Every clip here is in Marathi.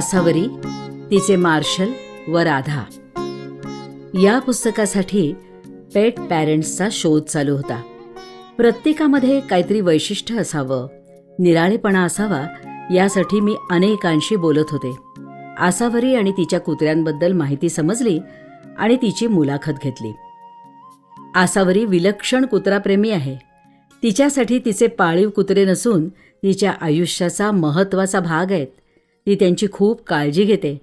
आसावरी, तिचे मार्शल व राधा या पुस्तकासाठी पेट पॅरेंट्सचा शोध चालू होता. प्रत्येकामध्ये काहीतरी वैशिष्ट्य असावं, निराळेपणा असावा, यासाठी मी अनेकांशी बोलत होते. आसावरी आणि तिच्या कुत्र्यांबद्दल माहिती समजली आणि तिची मुलाखत घेतली. आसावरी विलक्षण कुत्राप्रेमी आहे. तिच्यासाठी तिचे पाळीव कुत्रे नसून तिच्या आयुष्याचा महत्त्वाचा भाग आहेत. ती त्यांची खूप काळजी घेते,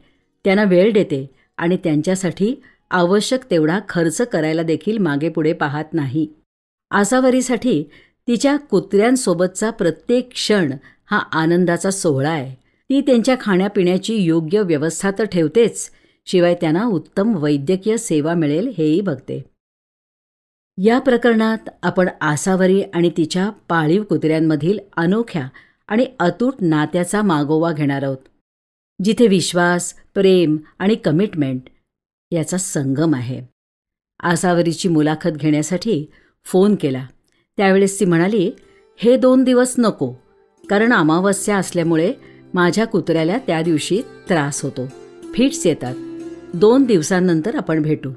त्यांना वेळ देते आणि त्यांच्यासाठी आवश्यक तेवढा खर्च करायला देखील मागेपुढे पाहत नाही. आसावरीसाठी तिच्या कुत्र्यांसोबतचा प्रत्येक क्षण हा आनंदाचा सोहळा आहे. ती त्यांच्या खाण्यापिण्याची योग्य व्यवस्था तर ठेवतेच, शिवाय त्यांना उत्तम वैद्यकीय सेवा मिळेल हेही बघते. या प्रकरणात आपण आसावरी आणि तिच्या पाळीव कुत्र्यांमधील अनोख्या आणि अतूट नात्याचा मागोवा घेणार आहोत, जिथे विश्वास, प्रेम आणि कमिटमेंट याचा संगम आहे. आसावरीची मुलाखत घेण्यासाठी फोन केला. त्यावेळेस ती म्हणाली, हे 2 दिवस नको, कारण अमावस्या असल्यामुळे माझ्या कुत्र्याला त्या दिवशी त्रास होतो, फिट्स येतात. 2 दिवसांनंतर आपण भेटू.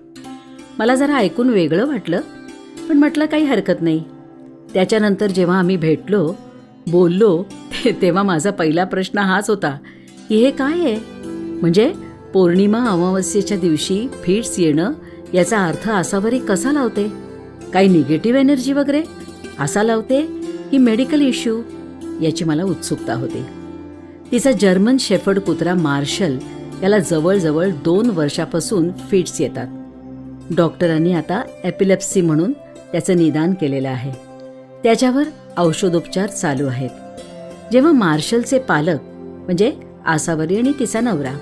मला जरा ऐकून वेगळं वाटलं, पण म्हटलं काही हरकत नाही. त्याच्यानंतर जेव्हा आम्ही भेटलो, बोललो, तेव्हा माझा पहिला प्रश्न हाच होता की हे काय आहे. म्हणजे पौर्णिमा अमावस्येच्या दिवशी फिट्स येणं याचा अर्थ आसावरी कसा लावते? काही निगेटिव्ह एनर्जी वगैरे असा लावते की मेडिकल इश्यू? याची मला उत्सुकता होती. तिचा जर्मन शेफर्ड कुत्रा मार्शल याला जवळजवळ 2 वर्षापासून फिट्स येतात. डॉक्टरांनी आता एपिलेप्सी म्हणून त्याचं निदान केलेलं आहे. त्याच्यावर औषधोपचार चालू आहेत. जेव्हा मार्शलचे पालक म्हणजे आसावरी आणि तिचा नवरा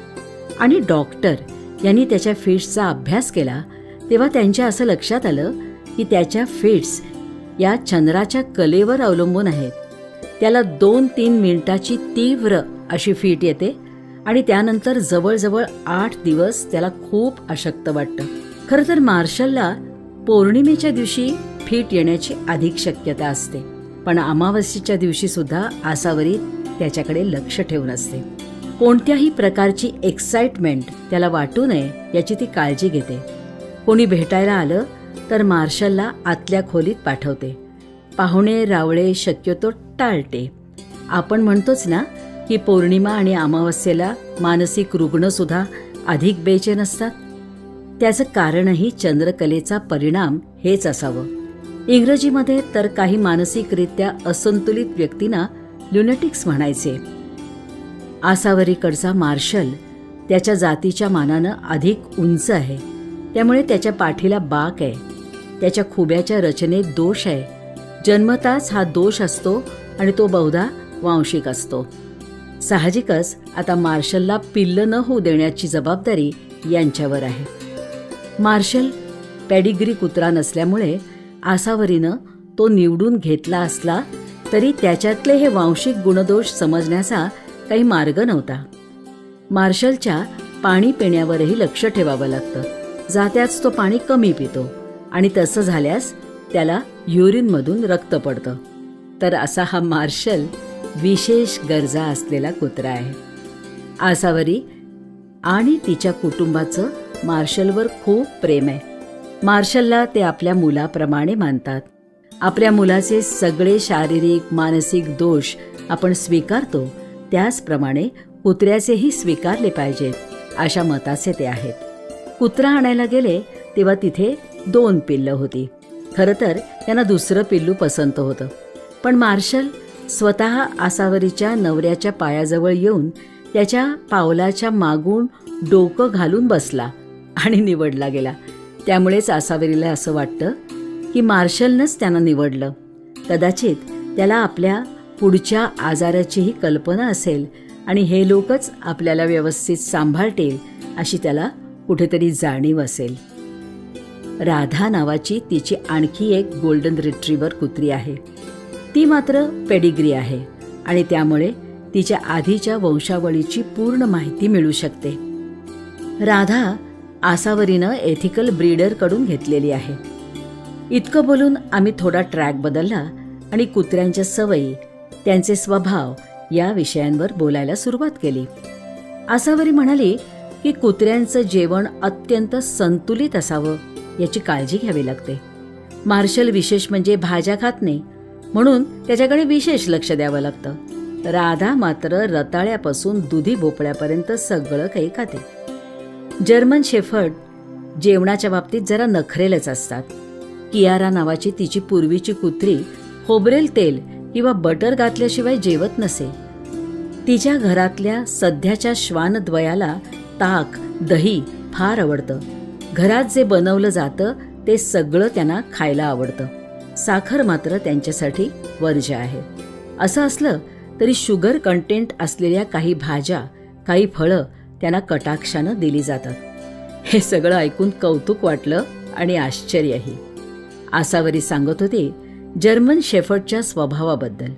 आणि डॉक्टर यांनी त्याच्या फिट्सचा अभ्यास केला, तेव्हा त्यांच्या असं लक्षात आलं की त्याच्या फिट्स या चंद्राच्या कलेवर अवलंबून आहेत. त्याला 2-3 मिनिटाची तीव्र अशी फिट येते आणि त्यानंतर जवळजवळ 8 दिवस त्याला खूप अशक्त वाटतं. खरं तर मार्शलला पौर्णिमेच्या दिवशी फिट येण्याची अधिक शक्यता असते, पण अमावस्येच्या दिवशी सुद्धा आसावरी त्याच्याकडे लक्ष ठेवून असते. कोणत्याही प्रकारची एक्साइटमेंट त्याला वाटू नये याची ती काळजी घेते. कोणी भेटायला आलं तर मार्शलला आतल्या खोलीत पाठवते. पाहुणे रावळे शक्यतो टाळते. आपण म्हणतोच ना की पौर्णिमा आणि अमावस्येला मानसिक रुग्णसुद्धा अधिक बेचैन असतात. त्याचं कारणही चंद्रकलेचा परिणाम हेच असावं. इंग्रजीमध्ये तर काही मानसिकरित्या असंतुलित व्यक्तींना ल्युनेटिक्स म्हणायचे. आसावरीकडचा मार्शल त्याच्या जातीच्या मानानं अधिक उंच आहे, त्यामुळे त्याच्या पाठीला बाक आहे. त्याच्या खुब्याच्या रचनेत दोष आहे. जन्मताच हा दोष असतो आणि तो बहुधा वांशिक असतो. साहजिकच आता मार्शलला पिल्लं न होऊ देण्याची जबाबदारी यांच्यावर आहे. मार्शल पेडिग्री कुत्रा नसल्यामुळे आसावरीनं तो निवडून घेतला असला तरी त्याच्यातले हे वांशिक गुणदोष समजण्याचा काही मार्ग नव्हता. मार्शलच्या पाणी पिण्यावरही लक्ष ठेवावं लागतं. जात्याच तो पाणी कमी पितो आणि तसं झाल्यास त्याला युरिनमधून रक्त पडतं. तर असा हा मार्शल विशेष गरजा असलेला कुत्रा आहे. आसावरी आणि तिच्या कुटुंबाचं मार्शलवर खूप प्रेम आहे. मार्शलला ते आपल्या मुलाप्रमाणे मानतात. आपल्या मुलाचे सगळे शारीरिक मानसिक दोष आपण स्वीकारतो, त्याचप्रमाणे कुत्र्याचेही स्वीकारले पाहिजेत अशा मताचे ते आहेत. कुत्रा आणायला गेले तेव्हा तिथे 2 पिल्लं होती. खरं तर त्यांना दुसरं पिल्लू पसंत होतं, पण मार्शल स्वतः आसावरीच्या नवऱ्याच्या पायाजवळ येऊन त्याच्या पावलाच्या मागून डोकं घालून बसला आणि निवडला गेला. त्यामुळेच आसावरीला असं वाटतं की मार्शलनंच त्यांना निवडलं. कदाचित त्याला आपल्या पुढच्या आजाराचीही कल्पना असेल आणि हे लोकच आपल्याला व्यवस्थित सांभाळतील अशी त्याला कुठेतरी जाणीव असेल. राधा नावाची तिची आणखी एक गोल्डन रिट्रीव्हर कुत्री आहे. ती मात्र पेडिग्री आहे आणि त्यामुळे तिच्या आधीच्या वंशावळीची पूर्ण माहिती मिळू शकते. राधा आसावरीनं एथिकल ब्रीडरकडून घेतलेली आहे. इतकं बोलून आम्ही थोडा ट्रॅक बदलला आणि कुत्र्यांच्या सवयी, त्यांचे स्वभाव या विषयांवर बोलायला सुरुवात केली. आसावरी म्हणाली की कुत्र्यांचं जेवण अत्यंत संतुलित असावं याची काळजी घ्यावी लागते. मार्शल विशेष म्हणजे भाज्या खात नाही, म्हणून त्याच्याकडे विशेष लक्ष द्यावं लागतं. राधा मात्र रताळ्यापासून दुधी भोपळ्यापर्यंत सगळं काही खाते. जर्मन शेफर्ड जेवणाच्या बाबतीत जरा नखरेलच असतात. कियारा नावाची तिची पूर्वीची कुत्री खोबरेल तेल किंवा बटर घातल्याशिवाय जेवत नसे. तिच्या घरातल्या सध्याच्या श्वानद्वयाला ताक, दही फार आवडतं. घरात जे बनवलं जातं ते सगळं त्यांना खायला आवडतं. साखर मात्र त्यांच्यासाठी वर्ज्य आहे. असं असलं तरी शुगर कंटेंट असलेल्या काही भाज्या, काही फळं त्यांना कटाक्षानं दिली जातात. हे सगळं ऐकून कौतुक वाटलं आणि आश्चर्यही. आसावरी सांगत होती जर्मन शेफर्डच्या स्वभावाबद्दल.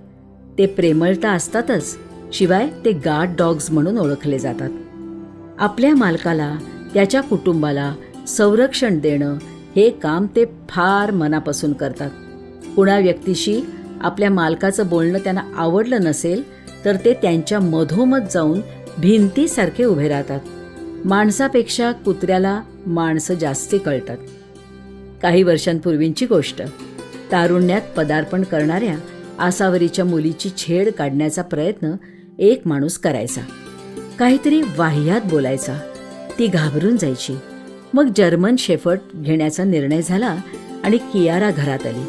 ते प्रेमळता असतातच, शिवाय ते गार्ड डॉग्स म्हणून ओळखले जातात. आपल्या मालकाला, त्याच्या कुटुंबाला संरक्षण देणं हे काम ते फार मनापासून करतात. कुणा व्यक्तीशी आपल्या मालकाचं बोलणं त्यांना आवडलं नसेल तर ते त्यांच्या मधोमध जाऊन भिंतीसारखे उभे राहतात. माणसापेक्षा कुत्र्याला माणसं जास्ती कळतात. काही वर्षांपूर्वींची गोष्ट. तारुण्यात पदार्पण करणाऱ्या आसावरीच्या मुलीची छेड काढण्याचा प्रयत्न एक माणूस करायचा. काहीतरी वाह्यात बोलायचा. ती घाबरून जायची. मग जर्मन शेफर्ड घेण्याचा निर्णय झाला आणि कियारा घरात आली.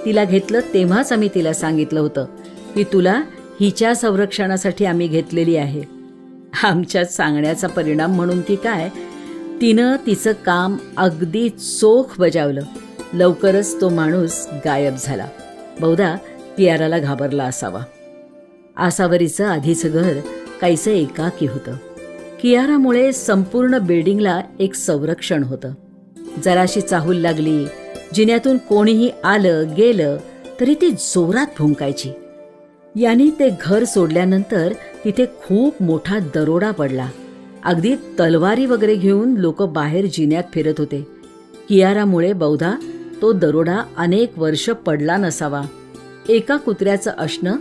तिला घेतलं तेव्हाच आम्ही तिला सांगितलं होतं की तुला हिच्या संरक्षणासाठी आम्ही घेतलेली आहे. आमच्या सांगण्याचा परिणाम म्हणून की काय, तिनं तिचं काम अगदी चोख बजावलं. लवकरच तो माणूस गायब झाला. बहुधा कियाराला घाबरला असावा. आसावरीचं आधीचं घर काहीसं एकाकी होतं. कियारामुळे संपूर्ण बिल्डिंगला एक संरक्षण होतं. जराशी चाहूल लागली, जिन्यातून कोणीही आलं गेलं तरी ती जोरात भुंकायची. याने ते घर सोडल्यानंतर तिथे खूप मोठा दरोडा पडला. अगदी तलवारी वगैरे घेऊन लोक बाहेर जिन्यात फिरत होते. कियारामुळे बहुधा तो दरोडा अनेक वर्ष पडला नसावा. एका कुत्र्याचं असणं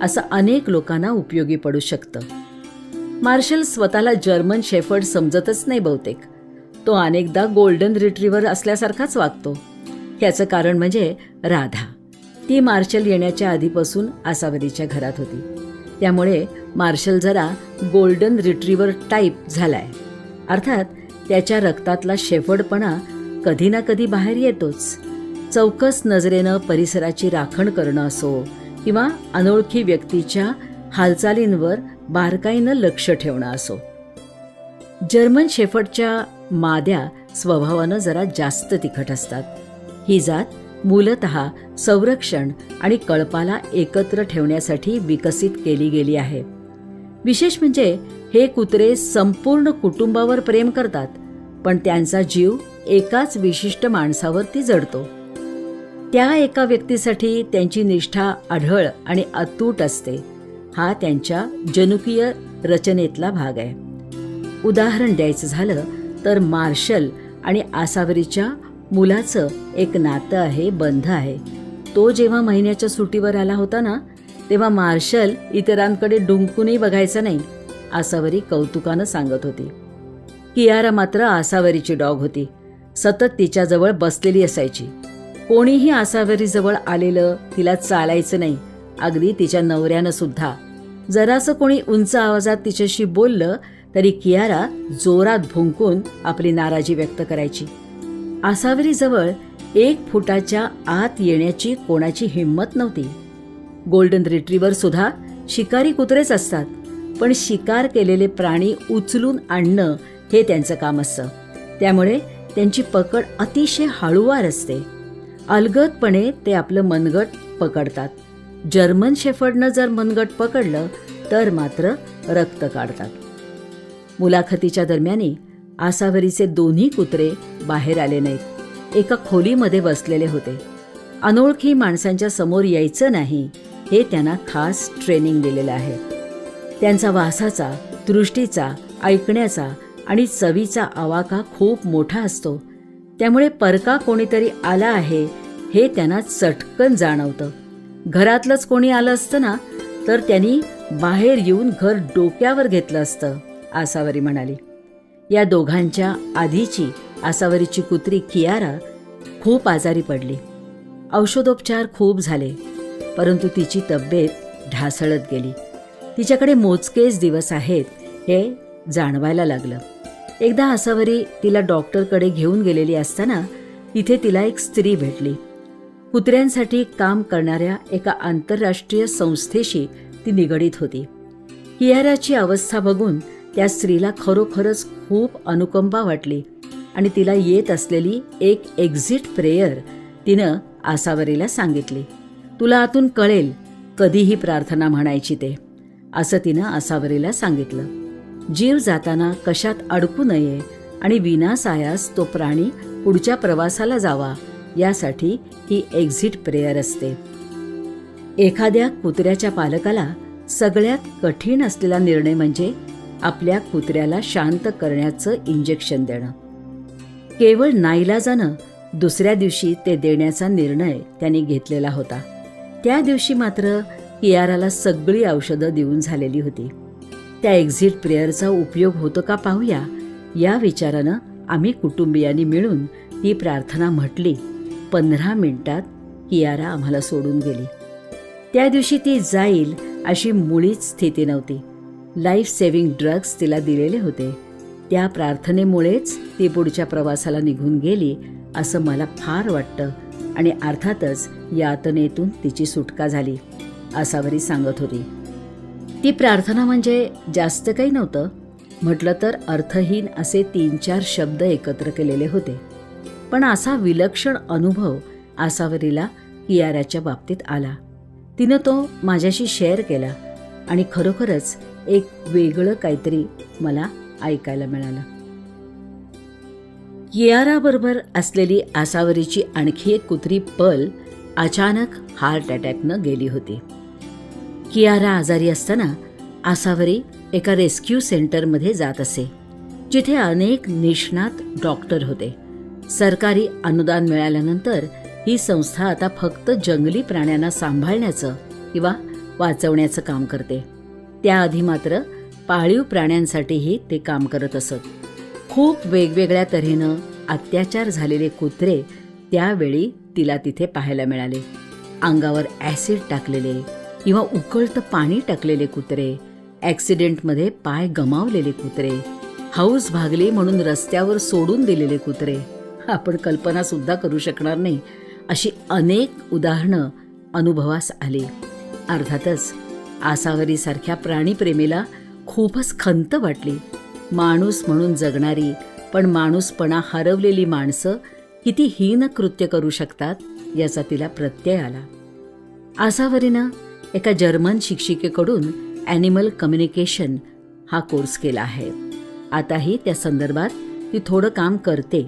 असं अनेक लोकांना उपयोगी पडू शकतं. मार्शल स्वतःला जर्मन शेफर्ड समजतच नाही बहुतेक. तो अनेकदा गोल्डन रिट्रीव्हर असल्यासारखाच वागतो. याचं कारण म्हणजे राधा. ती मार्शल येण्याच्या आधीपासून आसावरीच्या घरात होती. त्यामुळे मार्शल जरा गोल्डन रिट्रीव्हर टाईप झालाय. अर्थात त्याच्या रक्तातला शेफर्डपणा कधी ना कधी बाहेर येतोच. चौकस नजरेनं परिसराची राखण करणं असो किंवा अनोळखी व्यक्तीच्या हालचालींवर बारकाईनं लक्ष ठेवणं असो. जर्मन शेफर्डच्या माद्या स्वभावानं जरा जास्त तिखट असतात. ही जात मूलतः संरक्षण आणि कळपाला एकत्र ठेवण्यासाठी विकसित केली गेली आहे. विशेष म्हणजे हे कुत्रे संपूर्ण कुटुंबावर प्रेम करतात, पण त्यांचा जीव एकाच विशिष्ट माणसावरती जडतो. त्या एका व्यक्तीसाठी त्यांची निष्ठा अढळ आणि अतूट असते. हा त्यांच्या जनुकीय रचनेतला भाग आहे. उदाहरण द्यायचं झालं तर मार्शल आणि आसावरीच्या मुलाचं एक नातं आहे, बंध आहे. तो जेव्हा महिन्याच्या सुट्टीवर आला होता ना, तेव्हा मार्शल इतरांकडे डुंकूनही बघायचा नाही, आसावरी कौतुकानं सांगत होती. कियारा मात्र आसावरीची डॉग होती. सतत तिच्याजवळ बसलेली असायची. कोणीही आसावरीजवळ आलेलं तिला चालायचं नाही. अगदी तिच्या नवऱ्यानं सुद्धा. जरासं कोणी उंच आवाजात तिच्याशी बोललं तरी कियारा जोरात भुंकून आपली नाराजी व्यक्त करायची. आसावरीजवळ 1 फुटाच्या आत येण्याची कोणाची हिंमत नव्हती. गोल्डन रिट्रीव्हर सुद्धा शिकारी कुत्रेच असतात, पण शिकार केलेले प्राणी उचलून आणणं हे त्यांचं काम असतं. त्यामुळे त्यांची पकड अतिशय हळूवार असते. अलगदपणे ते आपलं मनगट पकडतात. जर्मन शेफर्डनं जर मनगट पकडलं तर मात्र रक्त काढतात. मुलाखतीच्या दरम्यानी आसावरीचे दोन्ही कुत्रे बाहेर आले नाहीत. एका खोलीमध्ये बसलेले होते. अनोळखी माणसांच्या समोर यायचं नाही हे त्यांना खास ट्रेनिंग दिलेलं आहे. त्यांचा वासाचा, दृष्टीचा, ऐकण्याचा आणि चवीचा आवाका खूप मोठा असतो. त्यामुळे परका कोणीतरी आला आहे हे त्यांना चटकन जाणवतं. घरातलंच कोणी आलं असतं ना तर त्यांनी बाहेर येऊन घर डोक्यावर घेतलं असतं. आसावरी म्हणाली. या दोघांच्या आधीची आसावरीची कुत्री कियारा खूप आजारी पडली. औषधोपचार खूप झाले, परंतु तिची तब्येत ढासळत गेली. तिच्याकडे मोजकेच दिवस आहेत हे जाणवायला लागलं. एकदा आसावरी तिला डॉक्टरकडे घेऊन गेलेली असताना तिथे तिला एक स्त्री भेटली. कुत्र्यांसाठी काम करणाऱ्या एका आंतरराष्ट्रीय संस्थेशी ती निगडीत होती. कियाराची अवस्था बघून त्या स्त्रीला खरोखरच खूप अनुकंपा वाटली आणि तिला येत असलेली एक एक्झिट प्रेयर तिनं आसावरीला सांगितली. तुला आतून कळेल कधीही प्रार्थना म्हणायची ते, असं तिनं आसावरीला सांगितलं. जीव जाताना कशात अडकू नये आणि विनासायास तो प्राणी पुढच्या प्रवासाला जावा यासाठी ही एक्झिट प्रेयर असते. एखाद्या कुत्र्याच्या पालकाला सगळ्यात कठीण असलेला निर्णय म्हणजे आपल्या कुत्र्याला शांत करण्याचं इंजेक्शन देणं. केवळ नाईलाजानं दुसऱ्या दिवशी ते देण्याचा निर्णय त्यांनी घेतलेला होता. त्या दिवशी मात्र कियाराला सगळी औषधं देऊन झालेली होती. त्या एक्झिट प्रेयरचा उपयोग होतो का पाहूया या विचारानं आम्ही कुटुंबियांनी मिळून ती प्रार्थना म्हटली. 15 मिनिटात कियारा आम्हाला सोडून गेली. त्या दिवशी ती जाईल अशी मुळीच स्थिती नव्हती. लाईफ सेव्हिंग ड्रग्ज तिला दिलेले होते. त्या प्रार्थनेमुळेच ती पुढच्या प्रवासाला निघून गेली असं मला फार वाटतं आणि अर्थातच यातनेतून तिची सुटका झाली, आसावरी सांगत होती. ती प्रार्थना म्हणजे जास्त काही नव्हतं, म्हटलं तर अर्थहीन असे 3-4 शब्द एकत्र केलेले होते. पण असा विलक्षण अनुभव आसावरीला कियाराच्या बाबतीत आला. तिनं तो माझ्याशी शेअर केला आणि खरोखरच एक वेगळं काहीतरी मला ऐकायला मिळालं. कियाराबरोबर असलेली आसावरीची आणखी एक कुत्री पर्ल अचानक हार्ट अटॅकनं गेली होती. कियारा आजारी असताना आसावरी एका रेस्क्यू सेंटरमध्ये जात असे, जिथे अनेक निष्णात डॉक्टर होते. सरकारी अनुदान मिळाल्यानंतर ही संस्था आता फक्त जंगली प्राण्यांना सांभाळण्याचं किंवा वाचवण्याचं काम करते. त्याआधी मात्र पाळीव प्राण्यांसाठीही ते काम करत असत. खूप वेगवेगळ्या तऱ्हेनं अत्याचार झालेले कुत्रे त्यावेळी तिला तिथे पाहायला मिळाले. अंगावर ॲसिड टाकलेले किंवा उकळतं पाणी टाकलेले कुत्रे, ॲक्सिडेंटमध्ये पाय गमावलेले कुत्रे, हौस भागली म्हणून रस्त्यावर सोडून दिलेले कुत्रे, आपण कल्पना सुद्धा करू शकणार नाही अशी अनेक उदाहरणं अनुभवास आली. अर्थातच आसावरीसारख्या प्राणीप्रेमीला खूपच खंत वाटली. माणूस म्हणून जगणारी पण माणूसपणा हरवलेली माणसं किती हीन कृत्य करू शकतात याचा तिला प्रत्यय आला. आसावरीनं एका जर्मन शिक्षिकेकडून ॲनिमल कम्युनिकेशन हा कोर्स केला आहे. आताही त्या संदर्भात ती थोडं काम करते.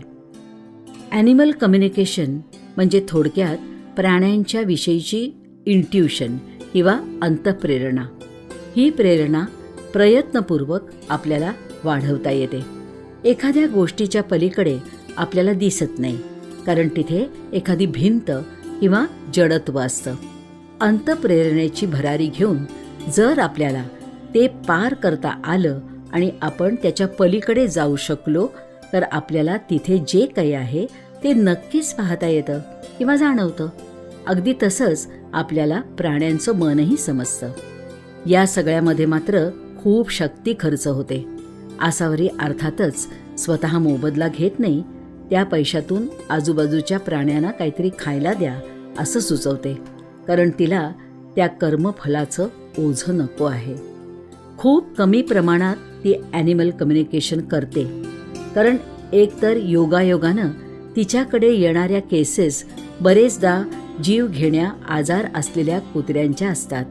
ॲनिमल कम्युनिकेशन म्हणजे थोडक्यात प्राण्यांच्या विषयीची इंट्युशन किंवा अंतःप्रेरणा. ही प्रेरणा प्रयत्नपूर्वक आपल्याला वाढवता येते. एखाद्या गोष्टीच्या पलीकडे आपल्याला दिसत नाही, कारण तिथे एखादी भिंत किंवा जडत्व असतं. अंतःप्रेरणेची भरारी घेऊन जर आपल्याला ते पार करता आलं आणि आपण त्याच्या पलीकडे जाऊ शकलो तर आपल्याला तिथे जे काही आहे ते नक्कीच पाहता येतं किंवा जाणवतं. अगदी तसंच आपल्याला प्राण्यांचं मनही समजतं. या सगळ्यामध्ये मात्र खूप शक्ती खर्च होते. आसावरी अर्थातच स्वतः मोबदला घेत नाही. त्या पैशातून आजूबाजूच्या प्राण्यांना काहीतरी खायला द्या असं सुचवते, कारण तिला त्या कर्मफलाचं ओझं नको आहे. खूप कमी प्रमाणात ती ॲनिमल कम्युनिकेशन करते, कारण एकतर योगायोगानं तिच्याकडे येणाऱ्या केसेस बरेचदा जीव घेण्या आजार असलेल्या कुत्र्यांच्या असतात.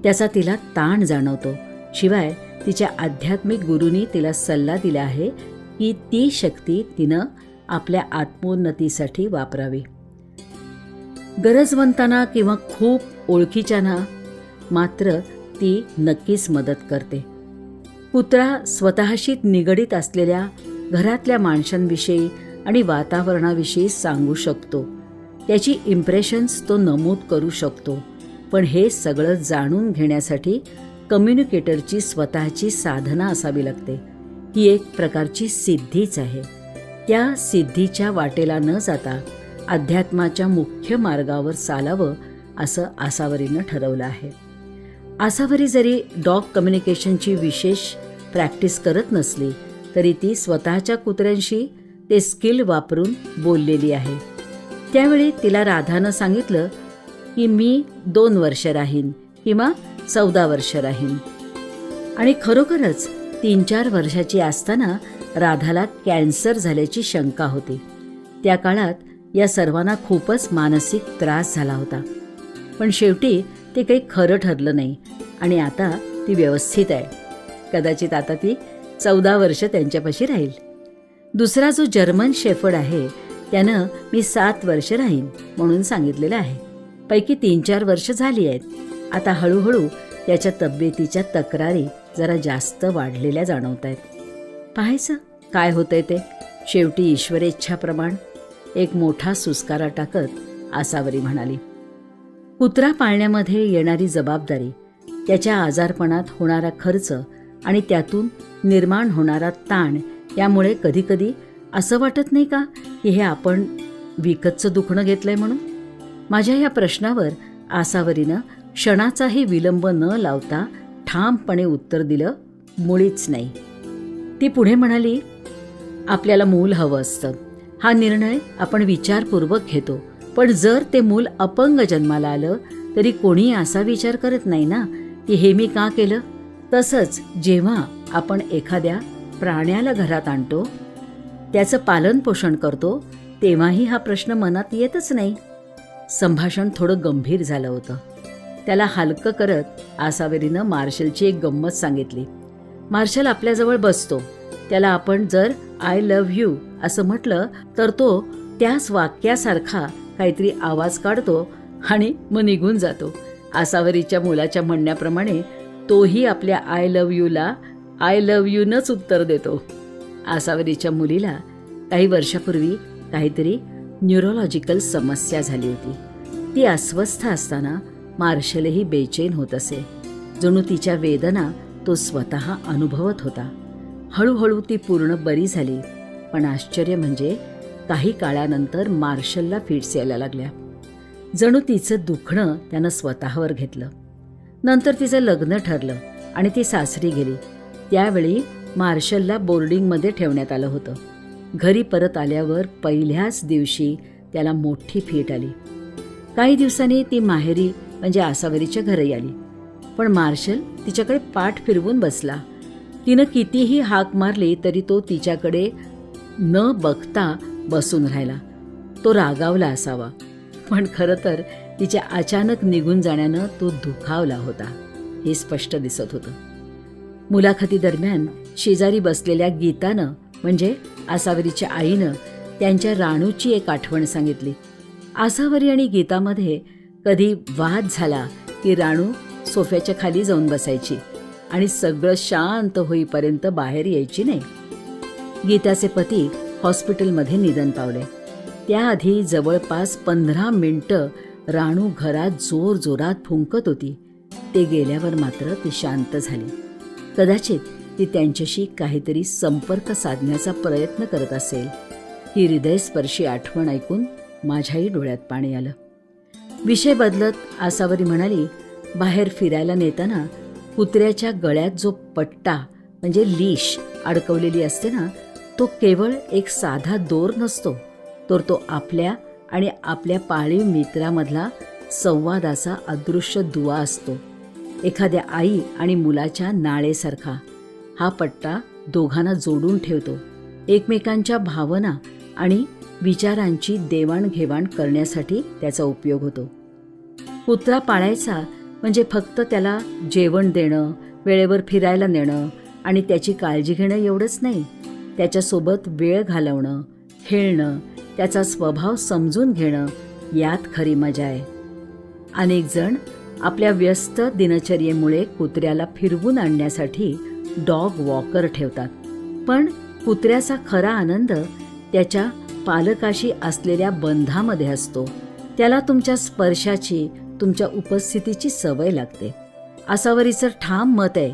त्याचा तिला ताण जाणवतो. शिवाय तिच्या आध्यात्मिक गुरूंनी तिला सल्ला दिला आहे की ती शक्ती तिनं आपल्या आत्मोन्नतीसाठी वापरावी. गरजवंतांना किंवा खूप ओळखीच्यांना मात्र ती नक्कीच मदत करते. कुत्रा स्वतःशी निगडीत असलेल्या घरातल्या माणसांविषयी आणि वातावरणाविषयी सांगू शकतो. त्याची इम्प्रेशन्स तो नमूद करू शकतो. पण हे सगळं जाणून घेण्यासाठी कम्युनिकेटरची स्वतःची साधना असावी लागते. ही एक प्रकारची सिद्धीच आहे. त्या सिद्धीच्या वाटेला न जाता अध्यात्माच्या मुख्य मार्गावर चालावं असं आसावरीनं ठरवलं आहे. आसावरी जरी डॉग कम्युनिकेशनची विशेष प्रॅक्टिस करत नसली तरी ती स्वतःच्या कुत्र्यांशी ते स्किल वापरून बोललेली आहे. त्यावेळी तिला राधानं सांगितलं की मी 2 वर्ष राहीन किंवा 14 वर्ष राहीन. आणि खरोखरच 3-4 वर्षाची असताना राधाला कॅन्सर झाल्याची शंका होती. त्या काळात या सर्वांना खूपच मानसिक त्रास झाला होता. पण शेवटी ते काही खरं ठरलं नाही आणि आता ती व्यवस्थित आहे. कदाचित आता ती 14 वर्ष त्यांच्यापाशी राहील. दुसरा जो जर्मन शेफर्ड आहे त्यानं मी 7 वर्ष राहीन म्हणून सांगितलेलं आहे. पैकी 3-4 वर्ष झाली आहेत. आता हळूहळू त्याच्या तब्येतीच्या तक्रारी जरा जास्त वाढलेल्या जाणवत आहेत. पाहायचं काय होतंय ते. शेवटी ईश्वरेच्छाप्रमाण, एक मोठा सुस्कारा टाकत आसावरी म्हणाली. कुत्रा पाळण्यामध्ये येणारी जबाबदारी, त्याच्या आजारपणात होणारा खर्च आणि त्यातून निर्माण होणारा ताण यामुळे कधीकधी असं वाटत नाही का की हे आपण विकतचं दुखणं घेतलंय म्हणून. माझ्या या प्रश्नावर आसावरीनं क्षणाचाही विलंब न लावता ठामपणे उत्तर दिलं, मुळीच नाही. ती पुढे म्हणाली, आपल्याला मूल हवं असतं. हा निर्णय आपण विचारपूर्वक घेतो. पण जर ते मूल अपंग जन्माला आलं तरी कोणी असा विचार करत नाही ना की हे मी का केलं. तसंच जेव्हा आपण एखाद्या प्राण्याला घरात आणतो, त्याचं पालन पोषण करतो, तेव्हाही हा प्रश्न मनात येतच नाही. संभाषण थोडं गंभीर झालं होतं. त्याला हलकं करत आसावरीनं मार्शलची एक गंमत सांगितली. मार्शल आपल्याजवळ बसतो. त्याला आपण जर आय लव्ह यू असं म्हटलं तर तो त्याच वाक्यासारखा काहीतरी आवाज काढतो आणि मग निघून जातो. आसावरीच्या मुलाच्या म्हणण्याप्रमाणे तोही आपल्या I love Yula I love यूनच उत्तर देतो. आसावरीच्या मुलीला काही वर्षापूर्वी काहीतरी न्यूरोलॉजिकल समस्या झाली होती. ती अस्वस्थ असताना मार्शलही बेचैन होत असे. जणू तिच्या वेदना तो स्वतः अनुभवत होता. हळूहळू ती पूर्ण बरी झाली. पण आश्चर्य म्हणजे काही काळानंतर मार्शलला फिट्स यायला लागल्या. जणू तिचं दुखणं त्यानं स्वतःवर घेतलं. नंतर तिचं लग्न ठरलं आणि ती सासरी गेली. त्यावेळी मार्शलला बोर्डिंगमध्ये ठेवण्यात आलं होतं. घरी परत आल्यावर पहिल्याच दिवशी त्याला मोठी फीट आली. काही दिवसांनी ती माहेरी म्हणजे आसावरीच्या घरी आली. पण मार्शल तिच्याकडे पाठ फिरवून बसला. तिनं कितीही हाक मारली तरी तो तिच्याकडे न बघता बसून राहिला. तो रागावला असावा, पण खरं तर तिच्या अचानक निघून जाण्यानं तो दुखावला होता हे स्पष्ट दिसत होतं. मुलाखतीदरम्यान शेजारी बसलेल्या गीतानं म्हणजे आसावरीच्या आईनं त्यांच्या राणूची एक आठवण सांगितली. आसावरी आणि गीतामध्ये कधी वाद झाला की राणू सोफ्याच्या खाली जाऊन बसायची आणि सगळं शांत होईपर्यंत बाहेर यायची नाही. गीताचे पती हॉस्पिटलमध्ये निधन पावले. त्याआधी जवळपास 15 मिनिटं राणू घरात जोरजोरात फुंकत होती. ते गेल्यावर मात्र ती शांत झाली. कदाचित ती त्यांच्याशी काहीतरी संपर्क साधण्याचा प्रयत्न करत असेल. ही हृदयस्पर्शी आठवण ऐकून माझ्याही डोळ्यात पाणी आलं. विषय बदलत आसावरी म्हणाली, बाहेर फिरायला नेताना कुत्र्याच्या गळ्यात जो पट्टा म्हणजे लीश अडकवलेली असते ना, तो केवळ एक साधा दोर नसतो, तर तो आपल्या आणि आपल्या पाळीव मित्रामधला संवादाचा अदृश्य दुवा असतो. एखाद्या आई आणि मुलाच्या नाळेसारखा हा पट्टा दोघांना जोडून ठेवतो. एकमेकांच्या भावना आणि विचारांची देवाणघेवाण करण्यासाठी त्याचा उपयोग होतो. कुत्रा पाळायचा म्हणजे फक्त त्याला जेवण देणं, वेळेवर फिरायला नेणं आणि त्याची काळजी घेणं एवढंच नाही. त्याच्यासोबत वेळ घालवणं, खेळणं, त्याचा स्वभाव समजून घेणं यात खरी मजा आहे. अनेक जण आपल्या व्यस्त दिनचर्येमुळे कुत्र्याला फिरवून आणण्यासाठी डॉग वॉकर ठेवतात. पण कुत्र्याचा खरा आनंद त्याच्या पालकाशी असलेल्या बंधामध्ये असतो. त्याला तुमच्या स्पर्शाची, तुमच्या उपस्थितीची सवय लागते. आसावरीचं ठाम मत आहे,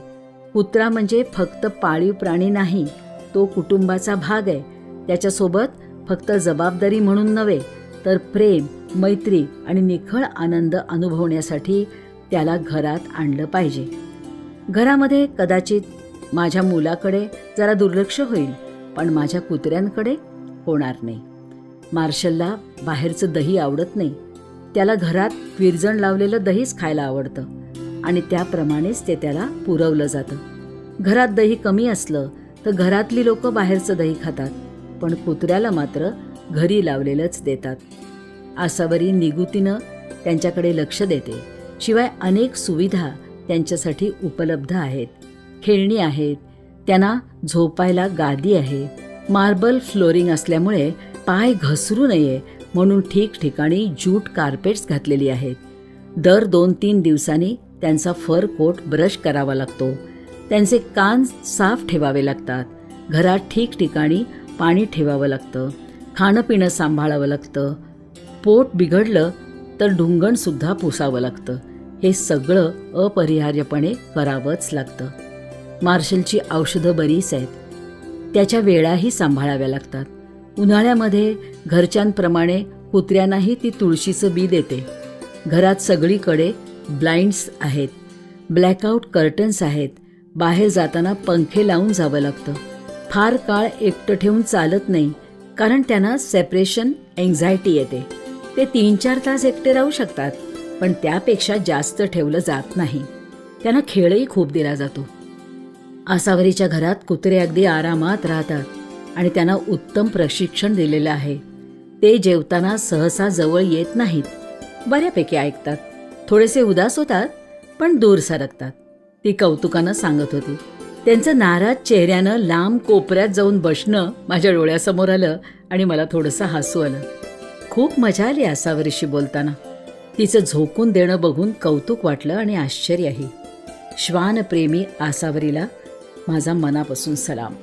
कुत्रा म्हणजे फक्त पाळीव प्राणी नाही, तो कुटुंबाचा भाग आहे. त्याच्यासोबत फक्त जबाबदारी म्हणून नव्हे, तर प्रेम, मैत्री आणि निखळ आनंद अनुभवण्यासाठी त्याला घरात आणलं पाहिजे. घरामध्ये कदाचित माझ्या मुलाकडे जरा दुर्लक्ष होईल, पण माझ्या कुत्र्यांकडे होणार नाही. मार्शलला बाहेरचं दही आवडत नाही. त्याला घरात विरजण लावलेलं दहीच खायला आवडतं आणि त्याप्रमाणेच ते त्याला पुरवलं जातं. घरात दही कमी असलं तर घरातली लोक बाहेरचं दही खातात, पण कुत्र्याला मात्र घरी लावलेलंच देतात. आसावरी निगुतीनं त्यांच्याकडे लक्ष देते. शिवाय अनेक सुविधा त्यांच्यासाठी उपलब्ध आहेत. खेळणी आहेत, त्यांना झोपायला गादी आहे, मार्बल फ्लोरिंग असल्यामुळे पाय घसरू नये म्हणून ठिकठिकाणी ज्यूट कार्पेट्स घातलेली आहेत. दर 2-3 दिवसांनी त्यांचा फर कोट ब्रश करावा लागतो. त्यांचे कान साफ ठेवावे लागतात. घरात ठिकठिकाणी पाणी ठेवावं लागतं. खाणं पिणं सांभाळावं लागतं. पोट बिघडलं तर ढुंगणसुद्धा पुसावं लागतं. हे सगळं अपरिहार्यपणे करावंच लागतं. मार्शलची औषधं बरीच आहेत. त्याच्या वेळाही सांभाळाव्या लागतात. उन्हाळ्यामध्ये घरच्यांप्रमाणे कुत्र्यांनाही ती तुळशीचं बी देते. घरात सगळीकडे ब्लाइंड्स आहेत, ब्लॅकआउट कर्टन्स आहेत. बाहेर जाताना पंखे लावून जावं लागतं. फार काळ एकटं ठेवून चालत नाही, कारण त्यांना सेपरेशन एन्झायटी येते. ते 3-4 तास एकटे राहू शकतात, पण त्यापेक्षा जास्त ठेवलं जात नाही. त्यांना खेळही खूप दिला जातो. आसावरीच्या घरात कुत्रे अगदी आरामात राहतात आणि त्यांना उत्तम प्रशिक्षण दिलेलं आहे. ते जेवताना सहसा जवळ येत नाहीत. बऱ्यापैकी ऐकतात. थोडेसे उदास होतात, पण दूर सरकतात. ती कौतुकानं सांगत होती. त्यांचं नाराज चेहऱ्यानं लांब कोपऱ्यात जाऊन बसणं माझ्या डोळ्यासमोर आलं आणि मला थोडंसं हसू आलं. खूप मजा आली आसावरीशी बोलताना. तिचं झोकून देणं बघून कौतुक वाटलं आणि आश्चर्यही. श्वानप्रेमी आसावरीला माझा मनापासून सलाम.